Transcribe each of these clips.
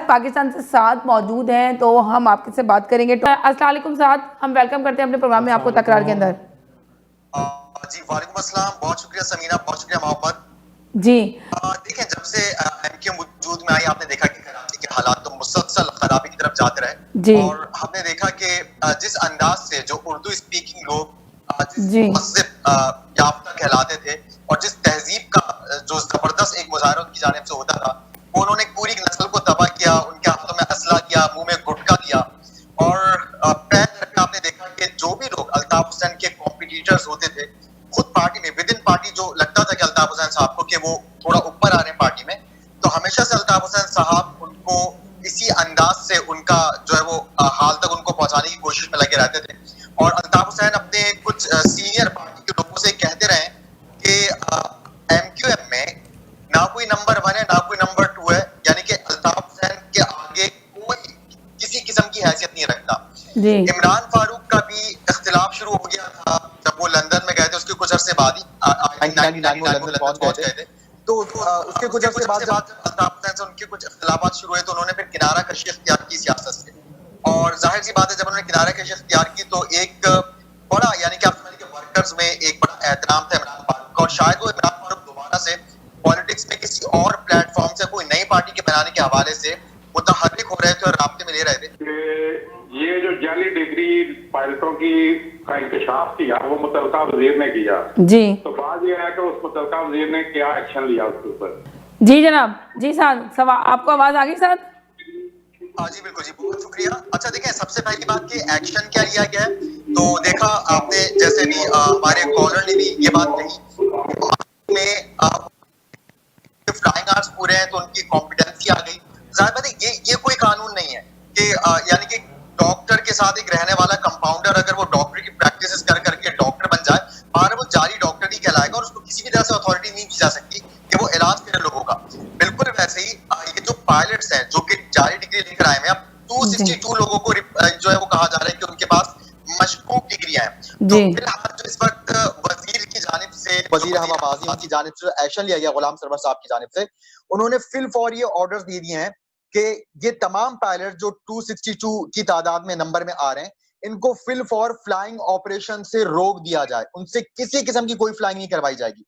पाकिस्तान से साथ मौजूद हैं, तो हम आपसे बात करेंगे। तो अस्सलाम वालेकुम साथ, हम वेलकम करते हैं अपने प्रोग्राम में आपको तकरार के अंदर। जी वालेकुम अस्सलाम, बहुत शुक्रिया समीना, बहुत शुक्रिया मोहब्बत जी। देखिए, जब से एमक्यू वजूद में आई, आपने देखा कि कराची के हालात तो मुसलसल खराबी की तरफ जाते रहे जी। और हमने देखा कि जिस अंदाज से जो उर्दू स्पीकिंग लोग जी। मज़हब याफ्ता कहलाते थे और जिस तहजीब का जो जबरदस्त एक मुजाहरा उनकी जानिब से होता था, वो उन्होंने पूरी नस्ल को तबाह किया, उनके हाथों में असला दिया, मुंह में गुटखा दिया और पैर पे आपने देखा कि जो भी लोग अल्ताफ हुसैन के कॉम्पिटिटर्स होते थे, खुद पार्टी में विद इन पार्टी जो लगता था कि अल्ताफ हुसैन साहब को कि वो थोड़ा ऊपर आ रहे हैं पार्टी में, तो हमेशा से अल्ताफ हुसैन साहब उनको इसी अंदाज से उनका जो है वो हाल तक उनको पहुंचाने की कोशिश में लगे रहते थे। और अल्ताफ हुसैन अपने कुछ सीनियर पार्टी के लोगों से कहते रहे कि एमक्यूएम में ना कोई नंबर 1 है ना कोई नंबर 2 है, यानी कि अल्ताफ हुसैन के आगे कोई किसी किस्म की हैसियत नहीं रखता। इमरान फारूक का भी इख्तिलाफ शुरू हो गया था जब वो लंदन में गए थे, उसके कुछ अरसे बाद ही 1999 में लंदन पहुंच गए थे, तो उसके कुछ अरसे बाद जब अल्ताफ हुसैन से उनके कुछ इख्तिलाफात शुरू हुए तो उन्होंने फिर किनारा कशी इख्तियार की सियासत से। और जाहिर सी बात है, जब उन्होंने किनारा कशी इख्तियार की तो एक बड़ा, यानी कि आप समझ लीजिए वर्कर्स में एक बड़ा एहतराम था इमरान फारूक का, और शायद वो इमरान फारूक दोबारा से पॉलिटिक्स में किसी और प्लेटफॉर्म से कोई नई पार्टी के बनाने के हवाले से मुतहर्रिक हो रहे थे और राब्ते में ले रहे थे। ये जो जाली डिग्री पायलटों की का इंकशाफ किया वो मुतलका वजीर ने किया जी, तो बात यह है कि उस मुतलका वजीर ने क्या एक्शन लिया उसके ऊपर। जी जनाब, जी साहब, सवाल आपको आवाज आ गई साहब? जी बिल्कुल जी, बहुत शुक्रिया। अच्छा देखें, सबसे पहली बात कि एक्शन क्या लिया गया है, तो देखा आपने जैसे भी हमारे कॉलर ने भी ये बात कही में फ्लाइंग आर्ट्स पूरे हैं तो उनकी कॉम्पिटेंसी आ गई। जाहिर बात है ये कोई कानून नहीं है कि यानी कि डॉक्टर के साथ एक रहने वाला कंपाउंडर अगर वो डॉक्टर की प्रैक्टिस कर करके डॉक्टर बन जाए, और वो जारी डॉक्टर ही कहलाएगा और उसको किसी भी तरह से अथॉरिटी नहीं दी जा सकती कि वो इलाज करे लोगों का। बिल्कुल वैसे ही ये जो पायलट्स हैं जो कि जारी डिग्री लेकर आए हैं, अब 262 लोगों को जो है वो कहा जा रहा है कि उनके पास मशकूक डिग्रियां हैं। तो फिलहाल जो इस वक्त वजीर की जानिब से, वजीर हवाबाजी की जानिब से एक्शन लिया गया गुलाम सरवर साहब की जानिब से, उन्होंने फिल फॉर ये ऑर्डर्स दे दिए हैं कि ये तमाम पायलट जो 262 की तादाद में नंबर में आ रहे हैं, इनको फिल फॉर फ्लाइंग ऑपरेशन से रोक दिया जाए, उनसे किसी किस्म की कोई फ्लाइंग नहीं करवाई जाएगी।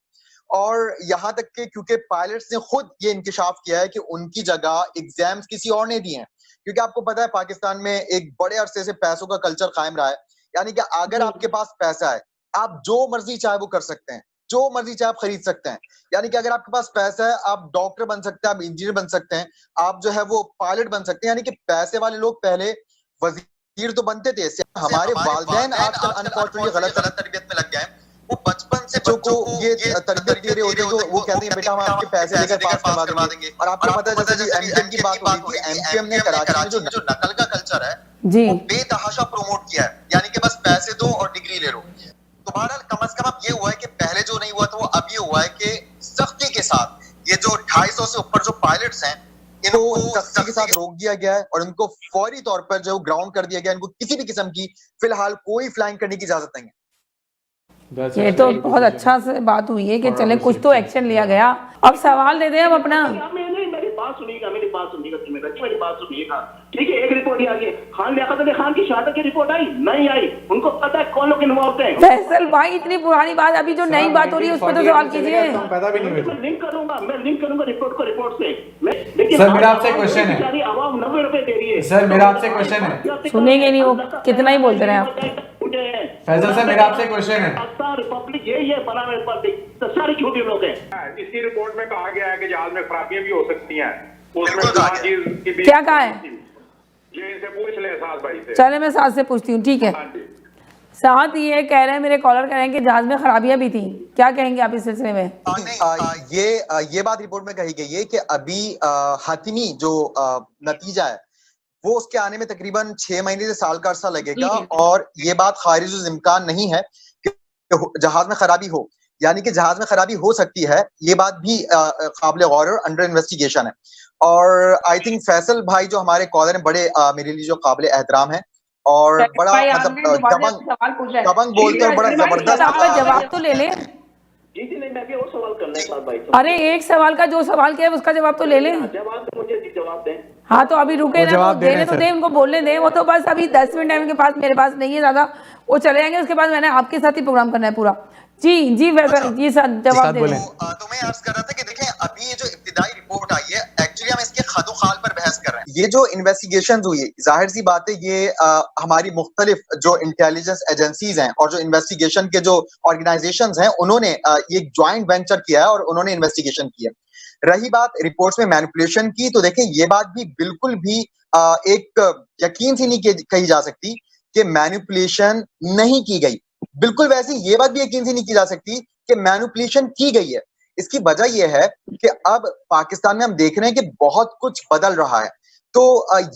और यहां तक कि क्योंकि पायलट्स ने खुद ये इंकशाफ किया है कि उनकी जगह एग्जाम्स किसी और ने दिए हैं, क्योंकि आपको पता है पाकिस्तान में एक बड़े अरसे से पैसों का कल्चर कायम रहा है, यानी कि अगर आपके पास पैसा है आप जो मर्जी चाहे वो कर सकते हैं, जो मर्जी चाहे आप खरीद सकते हैं। यानी कि अगर आपके पास पैसा है आप डॉक्टर बन सकते हैं, आप इंजीनियर बन सकते हैं, आप जो है वो पायलट बन सकते हैं। यानी कि पैसे वाले लोग पहले वजीर तो बनते थे। हमारे वालिदैन आजकल अनफॉर्चुनेटली गलत तरबियत में लग गए हैं। वो बचपन से बच्चों को ये तरबियत दे रहे होते हैं, जो वो कहते हैं बेटा हम आपके पैसे लेकर पास करवा देंगे। और आपको पता है जैसे एमक्यूएम की बात हो रही थी, एमक्यूएम ने कराची में जो नकल का कल्चर है जी, वो बेतहाशा प्रमोट किया है, यानी कि बस पैसे दो और डिग्री ले लो। तो बहरहाल कम से कम अब ये हुआ है कि पहले जो नहीं हुआ था वो अब ये हुआ है कि सख्ती के साथ ये जो 250 से ऊपर जो पायलट्स हैं इनको सख्ती के साथ रोक दिया गया है और इनको फौरी तौर पर जो ग्राउंड कर दिया गया है। इनको किसी भी किस्म की फिलहाल कोई फ्लाइंग करने की इजाजत नहीं है। ये तो बहुत अच्छा से बात हुई है कि चले कुछ तो एक्शन लिया गया। अब सवाल दे दें अब अपना। मेरी बात सुनिएगा, मेरी बात सुनिएगा, ठीक है। एक रिपोर्ट आ गई, खान लियाकत अली खान की शहादत की रिपोर्ट आई नहीं आई, उनको पता है कौन लोग इन्वॉल्व हैं। फैसल भाई इतनी पुरानी बात, अभी जो नई बात हो रही है उस पर तो सवाल कीजिए। मैं लिंक करूंगा रिपोर्ट को रिपोर्ट से। सर मेरा आपसे क्वेश्चन है, आवाम 90 रुपए दे रही है। सर मेरा आपसे क्वेश्चन है, सुनेंगे नहीं वो, कितना ही बोलते रहे आप। फैजल सर मेरा आपसे क्वेश्चन है, रिपब्लिक ये बना तो सारी झूठी लोग हैं। इसी रिपोर्ट में कहा गया है कि जहाज में खराबियां भी हो सकती हैं। क्या कहा है? ये इनसे पूछ ले साथ भाई से। चले मैं साथ से पूछती हूँ, ठीक है। साथ ये कह रहे हैं, मेरे कॉलर कह रहे हैं कि जहाज में खराबियां भी थी, क्या कहेंगे आप इस सिलसिले में? ये बात रिपोर्ट में कही गई है कि अभी हतमी जो नतीजा है वो उसके आने में तकरीबन 6 महीने से साल का अरसा लगेगा, और ये बात खारिज इम्कान नहीं है कि जहाज में खराबी हो, यानी कि जहाज में खराबी हो सकती है, ये बात भी काबिल गौर और अंडर इन्वेस्टिगेशन है। और आई थिंक फैसल भाई जो हमारे कॉलर हैं बड़े मेरे लिए जो काबिल एहतराम है और बड़ा मतलब दबंग बोलते हैं, बड़ा जबरदस्त जवाब तो ले ले। जी जी, नहीं मैं भी और सवाल करना है भाई। अरे एक सवाल का जो सवाल किया है उसका जवाब तो ले ले। जवाब तो मुझे जवाब दें। हाँ तो अभी रुके वो ना, जवाब वो दे रहे देने हैं तो सर। दे, उनको बोलने दें। वो तो बस अभी 10 मिनट है उनके पास, मेरे पास नहीं है ज़्यादा, वो चले जाएंगे। उसके बाद मैंने आपके साथ ही प्रोग्राम करना है पूरा। जी जी जी सर, जवाब दे बोलें। दें। तो मैं अर्ज कर रहा था कि देखें, अभी ये जो इब्तिदाई रिपोर्ट आई है, एक्चुअली हम इसके खदो खाल पर बहस कर रहे हैं। ये जो इन्वेस्टिगेशन हुई है, जाहिर सी बात है ये हमारी मुख्तलिफ जो इंटेलिजेंस एजेंसीज हैं और जो इन्वेस्टिगेशन के जो ऑर्गेनाइजेशंस हैं, उन्होंने ये ज्वाइंट वेंचर किया है और उन्होंने इन्वेस्टिगेशन की है। रही बात रिपोर्ट्स में मैनिपुलेशन की, तो देखें ये बात भी बिल्कुल भी एक यकीन से नहीं कही जा सकती कि मैनिपुलेशन नहीं की गई। बिल्कुल वैसे ये बात भी यकीन से नहीं की जा सकती कि मैनिपुलेशन की गई है। इसकी वजह यह है कि अब पाकिस्तान में हम देख रहे हैं कि बहुत कुछ बदल रहा है। तो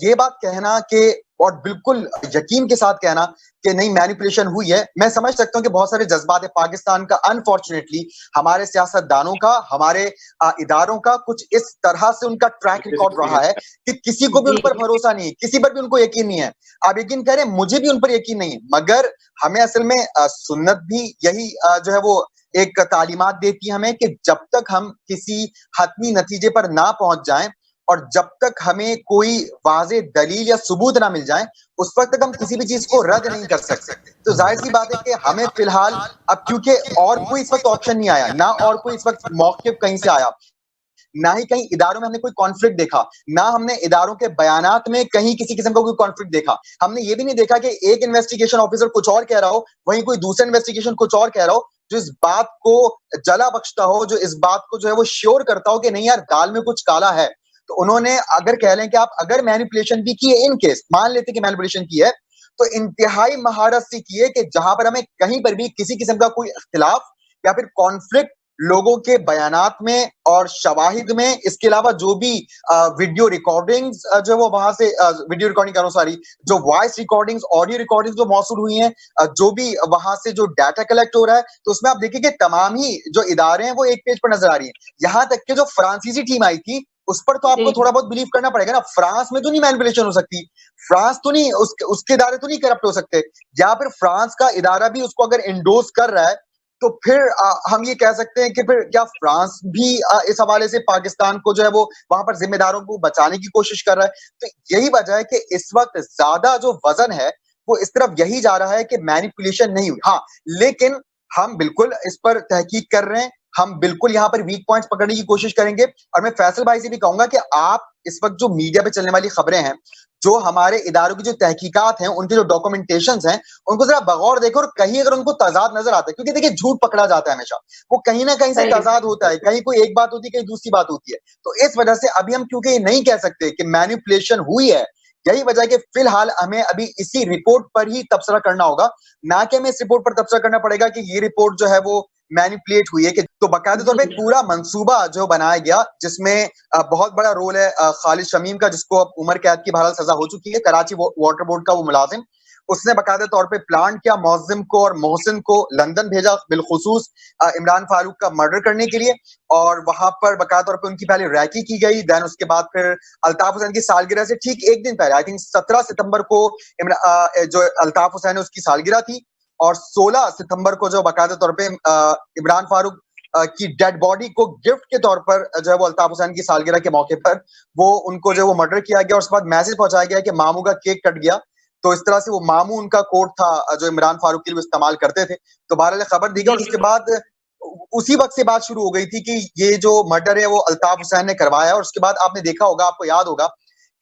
ये बात कहना कि और बिल्कुल यकीन के साथ कहना कि नहीं मैनिपुलेशन हुई है, मैं समझ सकता हूं कि बहुत सारे जज्बात है पाकिस्तान का। अनफॉर्चुनेटली हमारे सियासतदानों का, हमारे इदारों का कुछ इस तरह से उनका ट्रैक रिकॉर्ड रहा है कि किसी को भी उन पर भरोसा नहीं है, किसी पर भी उनको यकीन नहीं है। आप यकीन करें, मुझे भी उन पर यकीन नहीं है, मगर हमें असल में सुन्नत भी यही जो है वो एक तालीमात देती है हमें कि जब तक हम किसी हतमी नतीजे पर ना पहुंच जाएं और जब तक हमें कोई वाज़े दलील या सबूत ना मिल जाए, उस वक्त तक हम किसी भी चीज को रद्द नहीं कर सकते। तो जाहिर सी बात है कि हमें फिलहाल अब, क्योंकि और कोई इस वक्त ऑप्शन नहीं आया, ना और कोई इस वक्त मौक़िफ़ कहीं से आया, ना ही कहीं इदारों में हमने कोई कॉन्फ्लिक्ट देखा, ना हमने इदारों के बयानात में कहीं किसी किस्म का कोई कॉन्फ्लिक्ट देखा। हमने ये भी नहीं देखा कि एक इन्वेस्टिगेशन ऑफिसर कुछ और कह रहा हो, वहीं कोई दूसरा इन्वेस्टिगेशन कुछ और कह रहा हो, जो इस बात को जला बख्शता हो, जो इस बात को जो है वो श्योर करता हो कि नहीं यार दाल में कुछ काला है। तो उन्होंने अगर कह लें कि आप अगर मैनिपुलेशन भी की है, इन केस मान लेते कि मैनिपुलेशन की है, तो इंतहाई महारत से की है कि जहां पर हमें कहीं पर भी किसी किस्म का कोई इख्तिलाफ या फिर कॉन्फ्लिक्ट लोगों के बयानात में और शवाहिद में, इसके अलावा जो भी वीडियो रिकॉर्डिंग्स जो वो वहां से वीडियो रिकॉर्डिंग करो सॉरी जो वॉइस रिकॉर्डिंग्स, ऑडियो रिकॉर्डिंग्स जो मौसूल हुई हैं, जो भी वहां से जो डाटा कलेक्ट हो रहा है, तो उसमें आप देखिए कि तमाम ही जो इदारे हैं वो एक पेज पर नजर आ रही है। यहां तक कि जो फ्रांसीसी टीम आई थी, उस पर तो आपको थोड़ा बहुत बिलीव करना पड़ेगा ना। फ्रांस में तो नहीं मैनिपुलेशन हो सकती, फ्रांस तो नहीं, उसके इदारे तो नहीं करप्ट हो सकते, या फिर फ्रांस का इदारा भी उसको अगर इंडोर्स कर रहा है, तो फिर हम ये कह सकते हैं कि फिर क्या फ्रांस भी इस हवाले से पाकिस्तान को जो है वो वहां पर जिम्मेदारों को बचाने की कोशिश कर रहा है। तो यही वजह है कि इस वक्त ज्यादा जो वजन है वो इस तरफ यही जा रहा है कि मैनिपुलेशन नहीं हुई। हाँ, लेकिन हम बिल्कुल इस पर तहकीक कर रहे हैं, हम बिल्कुल यहाँ पर वीक पॉइंट्स पकड़ने की कोशिश करेंगे। और मैं फैसल भाई से भी कहूंगा कि आप इस वक्त जो मीडिया पे चलने वाली खबरें हैं, जो हमारे इदारों की जो तहकीकात हैं, उनके जो डॉक्यूमेंटेशंस हैं, उनको जरा बगौर देखो, और कहीं अगर उनको तजाद नजर आता है, क्योंकि देखिए झूठ पकड़ा जाता है हमेशा, वो कहीं ना कहीं से तजाद होता है, कहीं कोई एक बात होती है, कहीं दूसरी बात होती है। तो इस वजह से अभी हम क्योंकि ये नहीं कह सकते कि मैनिपुलेशन हुई है, यही वजह है कि फिलहाल हमें अभी इसी रिपोर्ट पर ही तबसरा करना होगा, ना कि हमें इस रिपोर्ट पर तबसरा करना पड़ेगा कि ये रिपोर्ट जो है वो मैनिपुलेट हुई है। कि तो बाकायदा तौर पे एक पूरा मंसूबा जो बनाया गया, जिसमें बहुत बड़ा रोल है खालिद शमीम का, जिसको अब उम्र कैद की बहरहाल सजा हो चुकी है, कराची वाटर बोर्ड का वो मुलाजिम। उसने बाकायदा तौर पे प्लान किया मौज़िम को और मोहसिन को लंदन भेजा, बिलखुसूस इमरान फारूक का मर्डर करने के लिए, और वहां पर बाकायदा तौर पे उनकी पहले रैकी की गई। देन उसके बाद फिर अल्ताफ हुसैन की सालगिरह से ठीक एक दिन पहले, आई थिंक 17 सितंबर को जो अल्ताफ हुसैन है उसकी सालगिरह थी, और 16 सितंबर को जो बाकायदा तौर पे इमरान फारूक की डेड बॉडी को गिफ्ट के तौर पर जो है वो अल्ताफ हुसैन की सालगिरह के मौके पर वो उनको जो है वो मर्डर किया गया। और उसके बाद मैसेज पहुंचाया गया कि मामू का केक कट गया। तो इस तरह से वो मामू उनका कोड था जो इमरान फारूक के लिए इस्तेमाल करते थे। तो बहरहाल खबर दी गई, और उसके बाद उसी वक्त से बात शुरू हो गई थी कि ये जो मर्डर है वो अल्ताफ हुसैन ने करवाया। और उसके बाद आपने देखा होगा, आपको याद होगा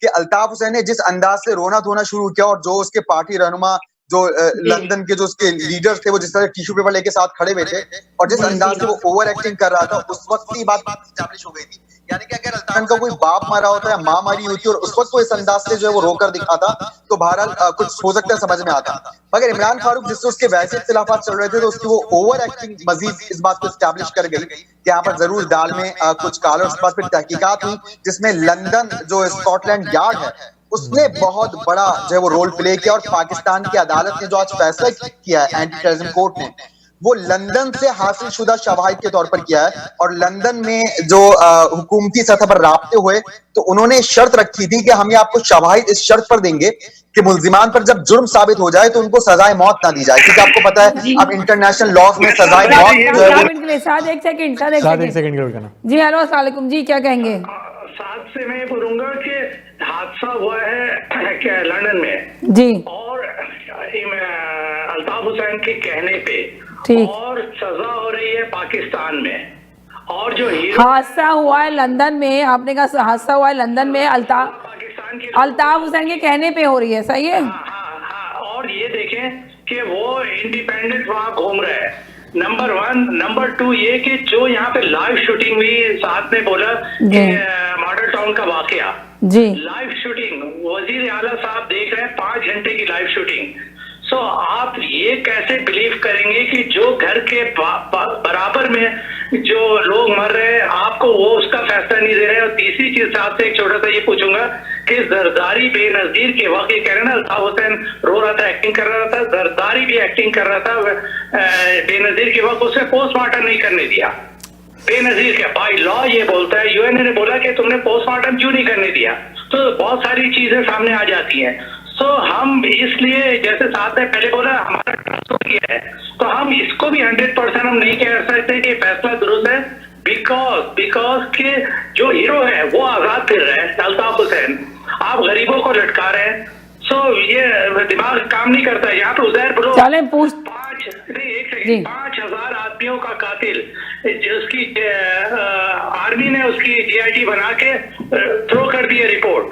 कि अल्ताफ हुसैन ने जिस अंदाज से रोना धोना शुरू किया, और जो उसके पार्टी रहनुमा जो लंदन के जो उसके लीडर्स थे, वो जिस तरह टिश्यू पेपर लेके साथ खड़े हुए थे, और जिस अंदाज से वो ओवर एक्टिंग कर रहा था, उस वक्त की बात एस्टैब्लिश हो गई थी। यानी कि अगर अल्ताफ का कोई बाप मारा होता या माँ मारी होती और उस वक्त वो इस अंदाज से जो है वो रोकर दिखाता, तो बहरहाल कुछ हो सकता है समझ में आता। मगर इमरान फारूक जिससे उसके वैसे इख्तिलाफात चल रहे थे, तो उसकी वो ओवर एक्टिंग मजीद इस बात को एस्टैब्लिश कर गई कि यहाँ पर जरूर दाल में कुछ काला। उसके बाद फिर तहकीकात हुई, जिसमें लंदन जो स्कॉटलैंड यार्ड है उसने बहुत बड़ा जो है वो रोल प्ले किया, और पाकिस्तान की अदालत ने जो आज फैसला किया है, एंटी टेररिज्म कोर्ट ने, वो लंदन से हासिल शुदा शवाहिद के तौर पर किया है। और लंदन में जो हुकूमती सतह पर राब्ते हुए, तो उन्होंने शर्त रखी थी कि हम ये आपको शवाहिद इस शर्त पर देंगे कि मुल्जिमान पर जब जुर्म साबित हो जाए तो उनको सजाए मौत ना दी जाए, क्योंकि आपको पता है अब इंटरनेशनल लॉज में सजाए मौत। साथ एक सेकंड जी, हेलो अस्सलाम वालेकुम जी, क्या कहेंगे? साथ से मैं बोलूंगा कि हादसा हुआ है क्या लंदन में, जी और अल्ताफ हुसैन के कहने पे, ठीक। और सजा हो रही है पाकिस्तान में, और जो हीरो हादसा हुआ है लंदन में, आपने कहा हादसा हुआ है लंदन में पाकिस्तान के अल्ताफ हुसैन के कहने पे हो रही है, सही है। हाँ, और ये देखें कि वो इंडिपेंडेंट वहां घूम रहे हैं, नंबर 1। नंबर 2 ये कि जो यहाँ पे लाइव शूटिंग हुई, साथ में बोला कि मॉडल टाउन का वाकया, जी लाइव शूटिंग वजीर आला साहब देख रहे हैं, 5 घंटे की लाइव शूटिंग। सो आप ये कैसे बिलीव करेंगे कि जो घर के बराबर में जो लोग मर रहे हैं, आपको वो उसका फैसला नहीं दे रहे। और तीसरी चीज आपसे एक छोटा सा ये पूछूंगा कि जरदारी बेनजीर के वक्त, ये कह रहे हैं ना अल्ताफ हुसैन रो रहा था, एक्टिंग कर रहा था, जरदारी भी एक्टिंग कर रहा था बेनजीर के वक्त, उसे पोस्टमार्टम नहीं करने दिया। बेनजीर के बाई लॉ ये बोलता है, यूएन ने बोला कि तुमने पोस्टमार्टम क्यों नहीं करने दिया। तो बहुत सारी चीजें सामने आ जाती हैं। सो हम इसलिए, जैसे साहब ने पहले बोला, हमारा ट्रांसफर किया है, तो हम इसको भी 100% हम नहीं कह सकते कि फैसला दुरुस्त है, बिकॉज के जो हीरो है वो आजाद फिर रहे हैं, अल्ताफ हुसैन, आप गरीबों को लटका रहे हैं। सो ये दिमाग काम नहीं करता है। यहाँ पे उजैर ब्रो चले पूछ 5,000 आदमियों का कातिल, जिसकी आर्मी ने उसकी GIT बना के थ्रो कर दी है रिपोर्ट,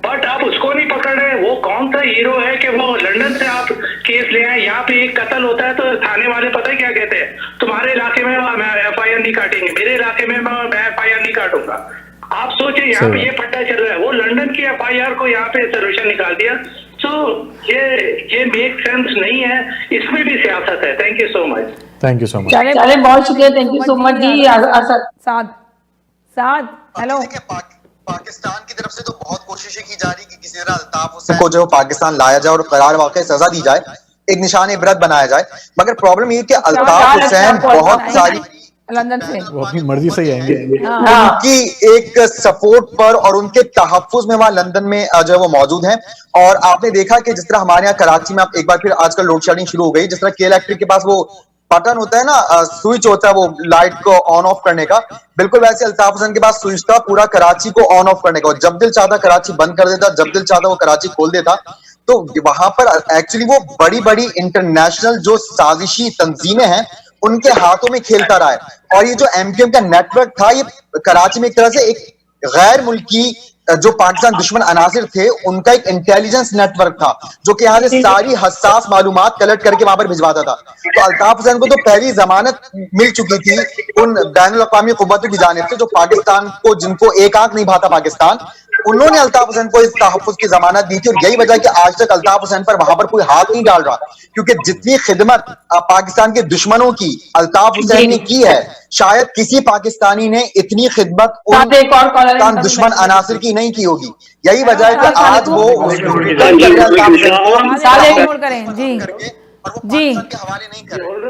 बट आप उसको नहीं पकड़ रहे। वो कौन सा हीरो है कि वो लंदन से आप केस ले आए। यहाँ पे एक कत्ल होता है तो थाने वाले पता है क्या कहते हैं, तुम्हारे इलाके में मैं FIR नहीं काटेंगे, मेरे इलाके में मैं FIR नहीं काटूंगा। आप सोचिए यहाँ पे ये पट्टा चल रहा है, वो लंदन की FIR को यहाँ पे सोल्यूशन निकाल दिया। सो ये मेक सेंस नहीं है, इसमें भी सियासत है। Thank you so much. Thank you so much. चले बहुत शुक्रिया, thank you so much ji. Saad hello. देखिए पाकिस्तान की तरफ से तो बहुत कोशिशें की जा रही कि किसी तरह अल्ताफ हुसैन को जो पाकिस्तान लाया जाए और करार वाकई सजा दी जाए, एक निशान इबरत बनाया जाए। मगर प्रॉब्लम ये कि अल्ताफ हुसैन बहुत सारी लंदन से वो अपनी मर्जी से ही आएंगे। उनकी एक सपोर्ट पर और उनके तहफ्फुज में वहां लंदन में जो है वो मौजूद हैं। और आपने देखा कि जिस तरह हमारे यहाँ कराची में आप एक बार फिर आजकल लोड शेडिंग शुरू हो गई, जिस तरह के इलेक्ट्रिक के पास वो बटन होता है ना, स्विच होता है वो लाइट को ऑन ऑफ करने का, बिल्कुल वैसे अल्ताफ हुसैन के पास स्विच था पूरा कराची को ऑन ऑफ करने का। जब दिल चाहता कराची बंद कर देता, जब दिल चाहता वो कराची खोल देता। तो वहां पर एक्चुअली वो बड़ी बड़ी इंटरनेशनल जो साजिशी तंजीमें हैं उनके हाथों में खेलता रहा है। और ये जो MQM का नेटवर्क था, ये कराची में एक तरह से एक गैर मुल्की जो पाकिस्तान दुश्मन अनासिर थे उनका एक इंटेलिजेंस नेटवर्क था, जो कि यहाँ से सारी हसास मालूमात कलेक्ट करके वहां पर भिजवाता था। तो अल्ताफ हुसैन को तो पहली जमानत मिल चुकी थी उन बैनुल अक़वामी क़ुव्वतों की जानिब से, जो पाकिस्तान को, जिनको एक आंख नहीं भाता पाकिस्तान, उन्होंने अल्ताफ हुसैन को इस तहफ़्फ़ुज़ की जमानत दी थी। और यही वजह है कि आज तक अल्ताफ हुसैन पर वहां पर कोई हाथ नहीं डाल रहा, क्योंकि जितनी खिदमत पाकिस्तान के दुश्मनों की अल्ताफ हुसैन ने की है, शायद किसी पाकिस्तानी ने इतनी खिदमत उन दुश्मन अनासिर की नहीं की होगी। यही वजह है कि आज वो करें जी के हवाले नहीं कर रहे।